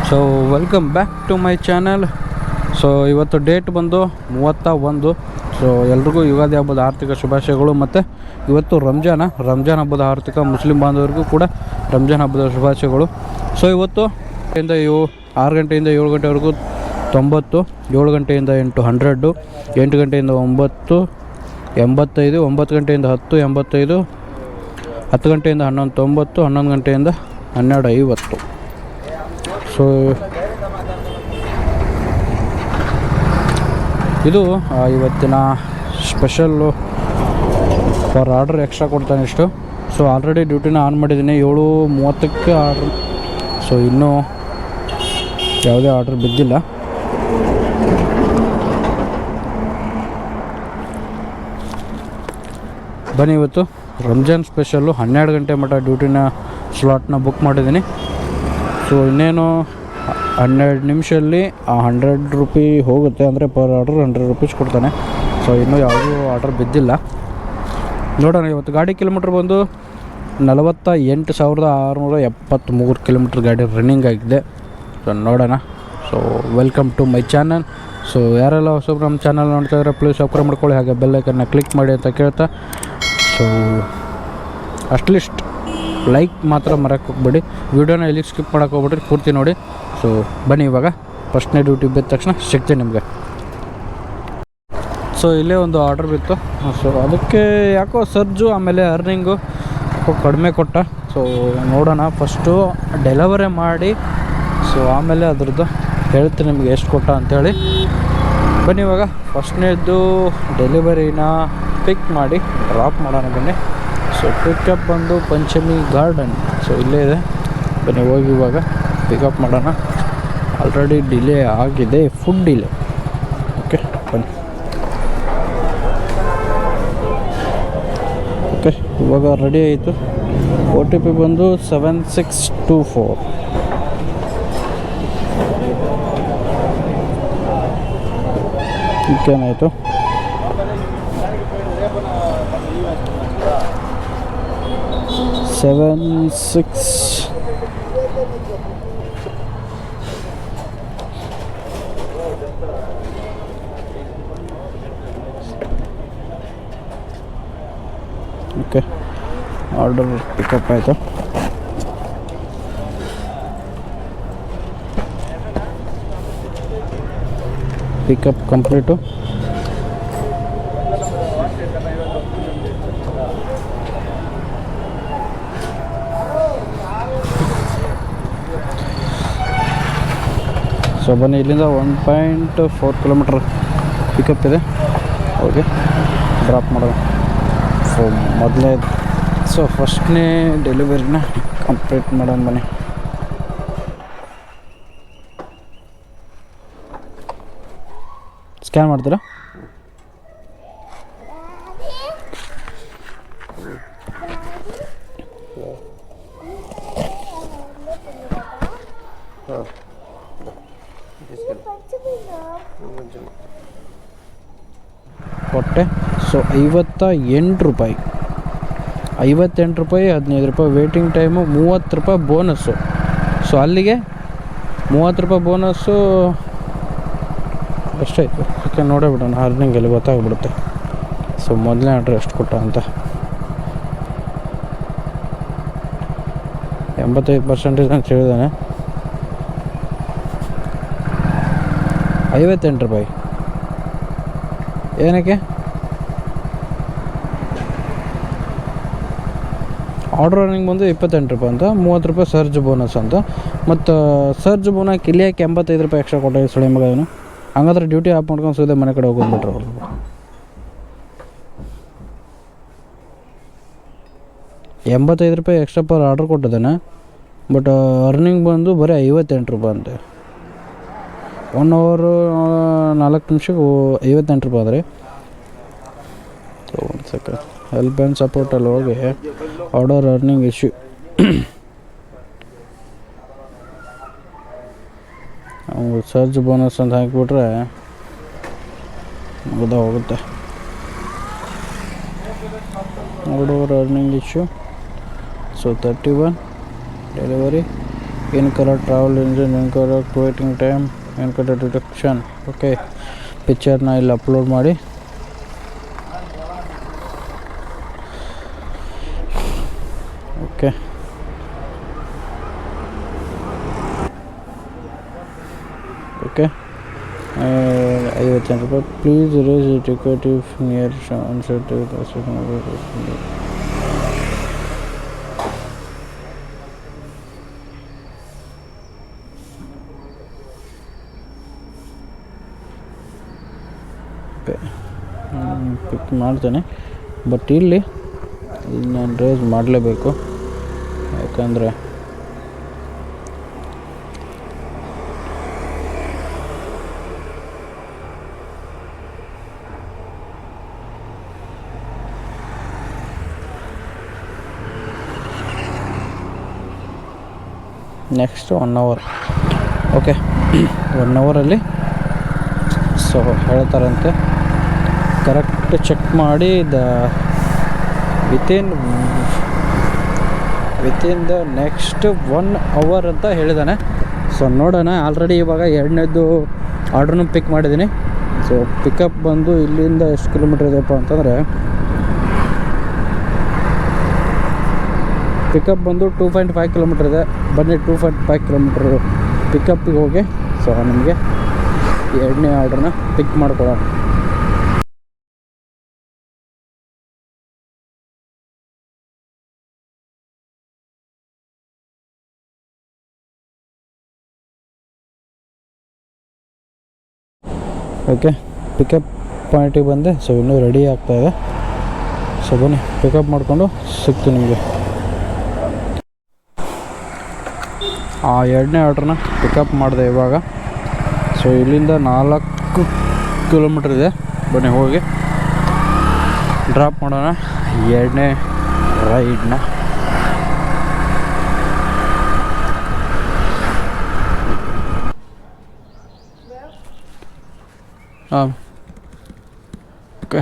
So welcome back to my channel. So ಇವತ್ತು date ಬಂದು 31. So ಎಲ್ರಿಗೂ ಯುಗಾದಿ ಹಬ್ಬದ ಆರ್ಥಿಕ ಶುಭಾಶಯಗಳು. ಮತ್ತು ಇವತ್ತು ರಂಜಾನ್ ಹಬ್ಬದ ಆರ್ಥಿಕ ಮುಸ್ಲಿಂ ಬಾಂಧವರಿಗೂ ಕೂಡ ರಂಜಾನ್ ಹಬ್ಬದ ಶುಭಾಶಯಗಳು. ಸೊ ಇವತ್ತು 6 ಗಂಟೆಯಿಂದ 7 ಗಂಟೆವರೆಗೂ 90, 7 ಗಂಟೆಯಿಂದ 8 100, 8 ಗಂಟೆಯಿಂದ 9 85, 9 ಗಂಟೆಯಿಂದ 10 85, 10 ಗಂಟೆಯಿಂದ 11 90, 11 ಗಂಟೆಯಿಂದ 12 50. ಸೊ ಇದು ಇವತ್ತಿನ ಸ್ಪೆಷಲ್ಲು ಫಾರ್ ಆರ್ಡ್ರ್ ಎಕ್ಸ್ಟ್ರಾ ಕೊಡ್ತಾನೆ ಇಷ್ಟು. ಸೊ ಆಲ್ರೆಡಿ ಡ್ಯೂಟಿನ ಆನ್ ಮಾಡಿದ್ದೀನಿ 7:30ಕ್ಕೆ ಆರ್ಡ್ರ್. ಸೊ ಇನ್ನೂ ಯಾವುದೇ ಆರ್ಡ್ರ್ ಬಿದ್ದಿಲ್ಲ. ಬನ್ನಿ, ಇವತ್ತು ರಂಜಾನ್ ಸ್ಪೆಷಲ್ಲು 12 ಗಂಟೆ ಮಟ್ಟ ಡ್ಯೂಟಿನ ಸ್ಲಾಟ್ನ ಬುಕ್ ಮಾಡಿದ್ದೀನಿ. ಸೊ ಇನ್ನೇನು 12 ನಿಮಿಷದಲ್ಲಿ ₹100 ಹೋಗುತ್ತೆ. ಅಂದರೆ ಪರ್ ಆರ್ಡ್ರ್ ₹100 ಕೊಡ್ತಾನೆ. ಸೊ ಇನ್ನೂ ಯಾವುದೂ ಆರ್ಡ್ರ್ ಬಿದ್ದಿಲ್ಲ. ನೋಡೋಣ. ಇವತ್ತು ಗಾಡಿ ಕಿಲೋಮೀಟ್ರ್ ಬಂದು 48,673 ಕಿಲೋಮೀಟ್ರ್ ಗಾಡಿ ರನ್ನಿಂಗ್ ಆಗಿದೆ. ಸೊ ನೋಡೋಣ. So welcome to my channel. So ಯಾರೆಲ್ಲ ಹೊಸಬ್ರು ನಮ್ಮ ಚಾನಲ್ ನೋಡ್ತಾ ಇದ್ದಾರೆ ಪ್ಲೀಸ್ ಸಬ್ಸ್ಕ್ರೈಬ್ ಮಾಡ್ಕೊಳ್ಳಿ, ಹಾಗೆ ಬೆಲ್ಲೈಕನ್ನ ಕ್ಲಿಕ್ ಮಾಡಿ ಅಂತ ಕೇಳ್ತಾ, ಸೊ ಅಟ್ಲೀಸ್ಟ್ ಲೈಕ್ ಮಾತ್ರ ಮರಕ್ಕೆ ಹೋಗ್ಬೇಡಿ. ವೀಡಿಯೋನ ಎಲ್ಲಿ ಸ್ಕಿಪ್ ಮಾಡೋಕೆ ಹೋಗ್ಬಿಟ್ರಿ, ಪೂರ್ತಿ ನೋಡಿ. ಸೊ ಬನ್ನಿ, ಇವಾಗ ಫಸ್ಟ್ನೇ ಡ್ಯೂಟಿ ಬಿದ್ದ ತಕ್ಷಣ ಸಿಗ್ತೀನಿ ನಿಮಗೆ. ಸೊ ಇಲ್ಲೇ ಒಂದು ಆರ್ಡ್ರ್ ಬಿತ್ತು. ಸೊ ಅದಕ್ಕೆ ಯಾಕೋ ಸರ್ಜು ಆಮೇಲೆ ಅರ್ನಿಂಗು ಯಾಕೋ ಕಡಿಮೆ ಕೊಟ್ಟ. ಸೊ ನೋಡೋಣ, ಫಸ್ಟು ಡೆಲಿವರಿ ಮಾಡಿ ಸೊ ಆಮೇಲೆ ಅದ್ರದ್ದು ಹೇಳ್ತೀನಿ ನಿಮಗೆ ಎಷ್ಟು ಕೊಟ್ಟ ಅಂಥೇಳಿ. ಬನ್ನಿ, ಇವಾಗ ಫಸ್ಟ್ನೇದು ಡೆಲಿವರಿನ ಪಿಕ್ ಮಾಡಿ ಡ್ರಾಪ್ ಮಾಡೋಣ. ಬನ್ನಿ. ಸೊ ಪಿಕಪ್ ಬಂದು ಪಂಚಮಿ ಗಾರ್ಡನ್. ಸೊ ಇಲ್ಲೇ ಇದೆ. ಬನ್ನಿ ಹೋಗಿ ಇವಾಗ ಪಿಕಪ್ ಮಾಡೋಣ. ಆಲ್ರೆಡಿ ಡಿಲೇ ಆಗಿದೆ, ಫುಡ್ ಡಿಲೇ. ಓಕೆ ಬನ್ನಿ. ಓಕೆ ಇವಾಗ ರೆಡಿ ಆಯಿತು. OTP ಬಂದು 7624. ಏನಾಯಿತು? ಓಕೆ, ಆರ್ಡರ್ ಪಿಕಪ್ ಆಯಿತು. Pickup complete. ಸೊ ಬನ್ನಿ, ಇಲ್ಲಿಂದ 1.4 ಕಿಲೋಮೀಟ್ರ್ ಪಿಕಪ್ ಇದೆ. ಓಕೆ, ಡ್ರಾಪ್ ಮಾಡೋದು. ಸೊ ಮೊದಲೇ ಫಸ್ಟ್ನೇ ಡೆಲಿವರಿನ ಕಂಪ್ಲೀಟ್ ಮಾಡೋಣ. ಬನ್ನಿ. ಸ್ಕ್ಯಾನ್ ಮಾಡ್ತೀರಾ? ಕೊಟ್ಟೆ. So ₹58, ₹15 waiting time, ₹30 bonus. So ಅಲ್ಲಿಗೆ ₹30 ಬೋನಸ್ಸು ಎಷ್ಟಾಯಿತು? ಓಕೆ, ನೋಡೇ ಬಿಡೋಣ. ಅರ್ನಿಂಗಲ್ಲಿ ಗೊತ್ತಾಗ್ಬಿಡುತ್ತೆ. ಸೊ ಮೊದಲನೇ ಆರ್ಡ್ರ್ ಎಷ್ಟು ಕೊಟ್ಟ ಅಂತ. 85% ಅಂತ ಹೇಳಿದಾನೆ. ₹58 ಏನಕ್ಕೆ? ಆರ್ಡ್ರ್ ರನ್ನಿಂಗ್ ಬಂದು ₹28 ಅಂತ, ₹30 ಸರ್ಜ್ ಬೋನಸ್ ಅಂತ. ಮತ್ತು ಸರ್ಜ್ ಬೋನಸ್ ಇಲ್ಲಿ ಯಾಕೆ ₹85 ಎಕ್ಸ್ಟ್ರಾ ಕೊಟ್ಟ ಸುಳಿ ಮಗ ಅವನು? ಹಂಗಾದ್ರೆ ಡ್ಯೂಟಿ ಆಫ್ ಮಾಡ್ಕೊಂಡು ಸೀದಾ ಮನೆ ಕಡೆ ಹೋಗೋದ್ಬಿಟ್ರು ಅವರು. ₹85 ಎಕ್ಸ್ಟ್ರಾ ಪರ್ ಆರ್ಡ್ರ್ ಕೊಟ್ಟಿದ್ದಾನೆ. ಬಟ್ ಅರ್ನಿಂಗ್ ಬಂದು ಬರೀ ₹58 ಅಂತೆ. 1 ಅವರು 4 ನಿಮಿಷಕ್ಕೆ ₹58 ಆದರೆ. ಸೊ ಒಂದು ಸೆಕೆಂಡ್, ಹೆಲ್ಪ್ ಆ್ಯಂಡ್ ಸಪೋರ್ಟಲ್ಲಿ ಹೋಗಿ order earning issue surge bonus ಅಂತ ಹಾಕಿಬಿಟ್ರೆ ಹೋಗುತ್ತೆ. order earning issue. So 31 delivery in colour travel engine, in colour waiting time, in colour detection. Okay, ಪಿಕ್ಚರ್ನ ಇಲ್ಲಿ ಅಪ್ಲೋಡ್ ಮಾಡಿ. ಓಕೆ, ಓಕೆ 58 ರೂಪಾಯಿ. Please raise ticket if near unset. Pick ಮಾಡ್ತೇನೆ, but ಇಲ್ಲಿ ನಾನು ರೇಸ್ ಮಾಡಲೇಬೇಕು, ಯಾಕಂದರೆ ನೆಕ್ಸ್ಟ್ 1 ಅವರ್. ಓಕೆ, 1 ಅವರಲ್ಲಿ ಸೊ ಹೇಳ್ತಾರಂತೆ, ಕರೆಕ್ಟ್ ಚೆಕ್ ಮಾಡಿ ವಿತಿನ್ ದ ನೆಕ್ಸ್ಟ್ 1 ಅವರ್ ಅಂತ ಹೇಳಿದ್ದಾನೆ. ಸೊ ನೋಡೋಣ. ಆಲ್ರೆಡಿ ಇವಾಗ 2ನೇದು ಆರ್ಡ್ರನ್ನೂ ಪಿಕ್ ಮಾಡಿದ್ದೀನಿ. ಸೊ ಪಿಕಪ್ ಬಂದು ಇಲ್ಲಿಂದ ಎಷ್ಟು ಕಿಲೋಮೀಟ್ರ್ ಇದೆಯಪ್ಪ ಅಂತಂದರೆ, ಪಿಕಪ್ ಬಂದು 2.5 ಕಿಲೋಮೀಟ್ರ್ ಇದೆ. ಬನ್ನಿ 2.5 ಕಿಲೋಮೀಟ್ರ್ ಪಿಕಪ್ಪಿಗೆ ಹೋಗಿ ಸೊ ನಿಮಗೆ 2ನೇ ಆರ್ಡ್ರನ್ನ ಪಿಕ್ ಮಾಡ್ಕೊಳ್ಳೋಣ. ಓಕೆ, ಪಿಕಪ್ ಪಾಯಿಂಟಿಗೆ ಬಂದೆ. ಸೊ ಇನ್ನೂ ರೆಡಿ ಆಗ್ತಾಯಿದೆ. ಸೊ ಬನ್ನಿ ಪಿಕಪ್ ಮಾಡಿಕೊಂಡು ಸಿಗ್ತೀನಿ ನಿಮಗೆ. ಆ 2ನೇ ಆರ್ಡ್ರನ್ನ ಪಿಕಪ್ ಮಾಡಿದೆ ಇವಾಗ. ಸೊ ಇಲ್ಲಿಂದ 4 ಕಿಲೋಮೀಟ್ರ್ ಇದೆ. ಬನ್ನಿ ಹೋಗಿ ಡ್ರಾಪ್ ಮಾಡೋಣ 2ನೇ ರೈಡ್ನ. ಹಾಂ, ಓಕೆ.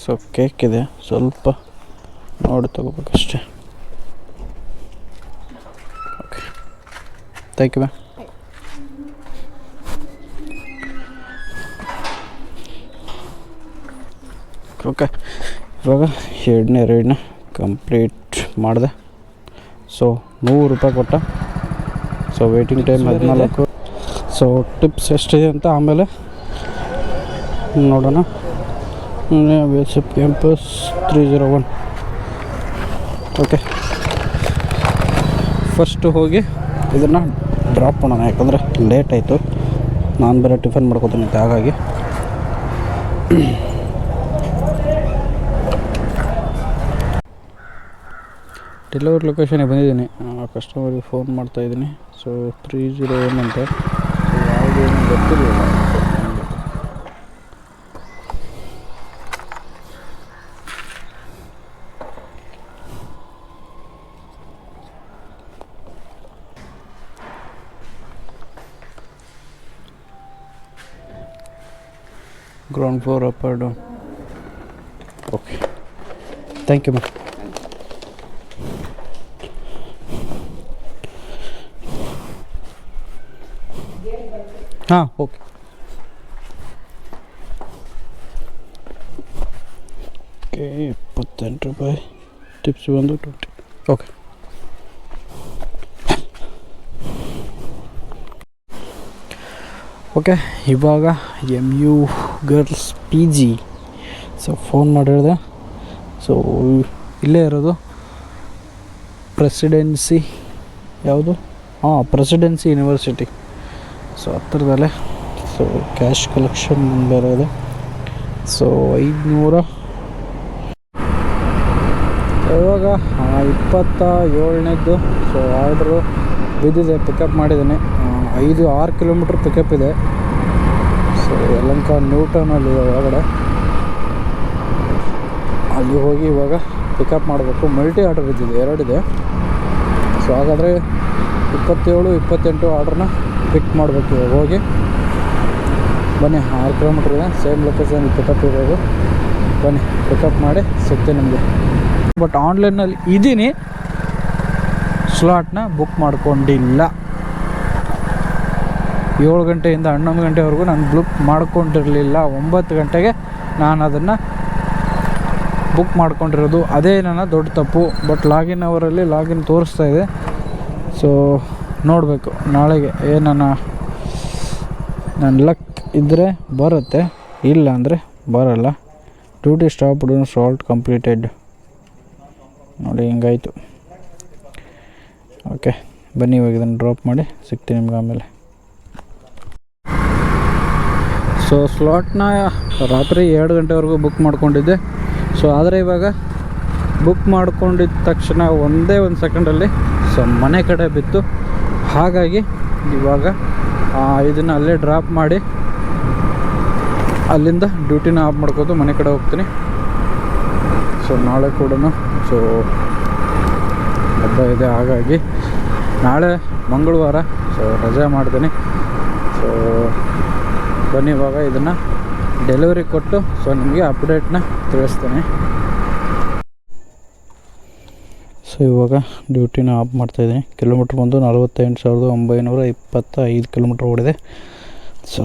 ಸೊ ಕೇಕ್ ಇದೆ, ಸ್ವಲ್ಪ ನೋಡಿ ತಗೋಬೇಕಷ್ಟೆ. Okay, thank you ma'am. Okay, ಇವಾಗ 2ನೇ ರೈಡ್ನ ಕಂಪ್ಲೀಟ್ ಮಾಡಿದೆ. ಸೊ 100 ರೂಪಾಯಿ ಕೊಟ್ಟ. So waiting time 14. So tips ಎಷ್ಟಿದೆ ಅಂತ ಆಮೇಲೆ ನೋಡೋಣ. Basic campus 301. ಓಕೆ, ಫಸ್ಟು ಹೋಗಿ ಇದನ್ನು ಡ್ರಾಪ್ ಮಾಡೋಣ, ಯಾಕಂದರೆ ಲೇಟ್ ಆಯಿತು. ನಾನು ಬೇರೆ ಟಿಫನ್ ಮಾಡ್ಕೊತೀನಿ, ಹಾಗಾಗಿ ಡೆಲಿವರಿ ಲೊಕೇಶನ್ಗೆ ಬಂದಿದ್ದೀನಿ. ಕಸ್ಟಮರಿಗೆ ಫೋನ್ ಮಾಡ್ತಾಯಿದ್ದೀನಿ. ಸೊ 301 ಅಂತ. ಸೊ ಯಾವುದೇನು ಗೊತ್ತಿರಲಿಲ್ಲ. Ground floor, up or down. Okay, thank you ma'am. ಹಾಂ, ಓಕೆ. ಓಕೆ, 28 ರೂಪಾಯಿ. ಟಿಪ್ಸ್ ಬಂದು 20. Okay, okay. ಇವಾಗ MU girls PG. So phone ಮಾಡಿದೆ. ಸೊ ಇಲ್ಲೇ ಇರೋದು ಪ್ರೆಸಿಡೆನ್ಸಿ, ಯಾವುದು? ಹಾಂ, ಪ್ರೆಸಿಡೆನ್ಸಿ ಯೂನಿವರ್ಸಿಟಿ. ಸೊ ಹತ್ತಿರದಲ್ಲೇ. ಸೊ ಕ್ಯಾಶ್ ಕಲೆಕ್ಷನ್ ಬೇರೆ ಇದೆ. ಸೊ 500. ಇವಾಗ 27ನೇದ್ದು ಸೊ ಆರ್ಡ್ರು ಬಿದ್ದಿದೆ. ಪಿಕಪ್ ಮಾಡಿದ್ದೀನಿ. 5-6 ಕಿಲೋಮೀಟ್ರ್ ಪಿಕಪ್ ಇದೆ. ಸೊ ಯಲಹಂಕ ನ್ಯೂಟೌನಲ್ಲಿ ಒಳಗಡೆ ಅಲ್ಲಿ ಹೋಗಿ ಇವಾಗ ಪಿಕಪ್ ಮಾಡಬೇಕು. ಮಲ್ಟಿ ಆರ್ಡರ್ ಇದ್ದಿದೆ, 2 ಇದೆ. ಸೊ ಹಾಗಾದರೆ 27-28 ಆರ್ಡ್ರನ್ನ ಪಿಕ್ ಮಾಡಬೇಕು ಇವಾಗ ಹೋಗಿ. ಬನ್ನಿ 6 ಕಿಲೋಮೀಟ್ರ್ ಇದೆ, ಸೇಮ್ ಲೊಕೇಶನ್ ಪಿಕಪ್ ಇರೋದು. ಬನ್ನಿ ಪಿಕಪ್ ಮಾಡಿ ಸಿಗ್ತೀನಿ ನಿಮಗೆ. ಬಟ್ ಆನ್ಲೈನಲ್ಲಿ ಇದ್ದೀನಿ, ಸ್ಲಾಟ್ನ ಬುಕ್ ಮಾಡ್ಕೊಂಡಿಲ್ಲ. 7 ಗಂಟೆಯಿಂದ 11 ಗಂಟೆವರೆಗೂ ನಾನು ಬುಕ್ ಮಾಡ್ಕೊಂಡಿರಲಿಲ್ಲ. 9 ಗಂಟೆಗೆ ನಾನು ಅದನ್ನು ಬುಕ್ ಮಾಡ್ಕೊಂಡಿರೋದು. ಅದೇ ನನ್ನ ದೊಡ್ಡ ತಪ್ಪು. ಬಟ್ ಲಾಗಿನ್ ಅವರಲ್ಲಿ ಲಾಗಿನ್ ತೋರಿಸ್ತಾ ಇದೆ. ಸೊ ನೋಡಬೇಕು ನಾಳೆಗೆ ನನ್ನ ಲಕ್ ಇದ್ದರೆ ಬರುತ್ತೆ, ಇಲ್ಲ ಅಂದರೆ ಬರಲ್ಲ. ಡ್ಯೂಟಿ ಸ್ಟಾಪ್ಡ್ ಸಾಲ್ಟ್ ಕಂಪ್ಲೀಟೆಡ್ ನೋಡಿ, ಹಿಂಗಾಯಿತು. ಓಕೆ ಬನ್ನಿ, ಇವಾಗ ಇದನ್ನು ಡ್ರಾಪ್ ಮಾಡಿ ಸಿಗ್ತೀನಿ ನಿಮ್ಗೆ ಆಮೇಲೆ. ಸೊ ಸ್ಲಾಟ್ನ ರಾತ್ರಿ 2 ಗಂಟೆವರೆಗೂ ಬುಕ್ ಮಾಡ್ಕೊಂಡಿದ್ದೆ. ಸೊ ಆದರೆ ಇವಾಗ ಬುಕ್ ಮಾಡ್ಕೊಂಡಿದ್ದ ತಕ್ಷಣ ಒಂದೇ ಒಂದು ಸೆಕೆಂಡಲ್ಲಿ ಮನೆ ಕಡೆ ಬಿತ್ತು. ಹಾಗಾಗಿ ಇವಾಗ ಇದನ್ನು ಅಲ್ಲೇ ಡ್ರಾಪ್ ಮಾಡಿ ಅಲ್ಲಿಂದ ಡ್ಯೂಟಿನ ಆಫ್ ಮಾಡ್ಕೋದು ಮನೆ ಕಡೆ ಹೋಗ್ತೀನಿ. ಸೊ ನಾಳೆ ಕೂಡ ಸೊ ಹಬ್ಬ ಇದೆ, ಹಾಗಾಗಿ ನಾಳೆ ಮಂಗಳವಾರ, ಸೊ ರಜೆ ಮಾಡ್ತೀನಿ. ಸೊ ಬನ್ನಿ ಇವಾಗ ಇದನ್ನು ಡೆಲಿವರಿ ಕೊಟ್ಟು ಸೊ ನಿಮಗೆ ಅಪ್ಡೇಟ್ನ ತಿಳಿಸ್ತೀನಿ. ಸೊ ಇವಾಗ ಡ್ಯೂಟಿನ ಆಫ್ ಮಾಡ್ತಾಯಿದ್ದೀನಿ. ಕಿಲೋಮೀಟ್ರ್ ಬಂದು 48,925 ಕಿಲೋಮೀಟ್ರ್ ಓಡಿದೆ. ಸೊ